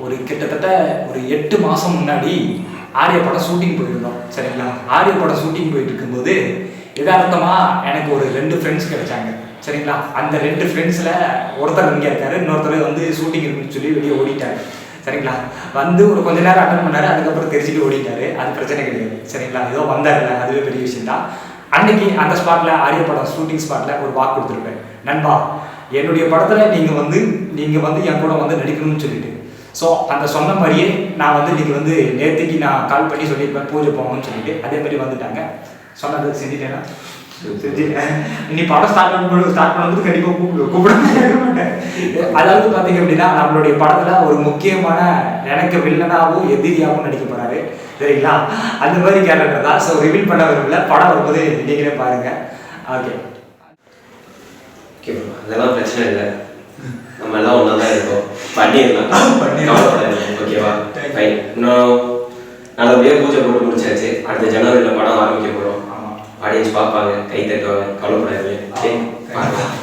ஒரு கிட்டத்தட்ட ஒரு 8 மாதம் முன்னாடி ஆர்யா படம் ஷூட்டிங் போயிருந்தோம். சரிங்களா? ஆர்யா படம் ஷூட்டிங் போயிட்டு இருக்கும்போது யதார்த்தமாக எனக்கு ஒரு 2 ஃப்ரெண்ட்ஸ் கிடைச்சாங்க. சரிங்களா? அந்த 2 ஃப்ரெண்ட்ஸில் ஒருத்தர் இங்கே இருக்காரு, இன்னொருத்தர் வந்து ஷூட்டிங் இருக்குன்னு சொல்லி வெளியே ஓடிட்டாரு. சரிங்களா? வந்து ஒரு கொஞ்ச நேரம் அட்டன் பண்ணாரு, அதுக்கப்புறம் தெரிஞ்சுட்டு ஓடிட்டாரு. அது பிரச்சனை கிடையாது. சரிங்களா? ஏதோ வந்தாருல்ல, அதுவே பெரிய விஷயம் தான். அன்னைக்கு அந்த ஸ்பாட்டில் ஆர்யா படம் ஷூட்டிங் ஸ்பாட்டில் ஒரு வாக்கு கொடுத்துருப்பேன். நண்பா, என்னுடைய படத்தில் நீங்கள் வந்து என் கூட வந்து நடிக்கணும்னு சொல்லிட்டு. ஸோ அந்த சொன்ன மாதிரியே நான் வந்து இன்றைக்கி வந்து நேற்றுக்கு நான் கால் பண்ணி சொல்லியிருப்பேன் பூஜை போகணும்னு சொல்லிட்டு. அதே மாதிரி வந்துட்டாங்க. சொன்னது செஞ்சுட்டேன்னா செஞ்சு இனி படம் ஸ்டார்ட் பண்ணும்போது கண்டிப்பாக கூப்பிட மாட்டேன். அதாவது பார்த்தீங்க அப்படின்னா நம்மளுடைய படத்தில் ஒரு முக்கியமான எனக்கு வில்லனாகவும் எதிரியாகவும் நடிக்க போகிறாரு. சரிங்களா? அந்த மாதிரி கேரக்டர் தான். ஸோ ரிவீல் பண்ண விரும்பல. படம் வரும்போது நீங்களே பாருங்கள். ஓகே ஓகே ப்ரோ, அதெல்லாம் பிரச்சனை இல்லை. நம்ம எல்லாம் ஒன்றா தான் இருக்கோம். பண்ணிடலாம், கவலைப்படாது. ஓகேவா? ஃபைன். இன்னும் நல்லபடியாக பூஜை போட்டு முடிச்சாச்சு. அடுத்த ஜனவரியில் படம் ஆரம்பிக்க போகிறோம். ஆடியன்ஸ் பார்ப்பாங்க, கை தட்டுவாங்க. கவலைப்படாது. ஓகே, பார்க்கலாம்.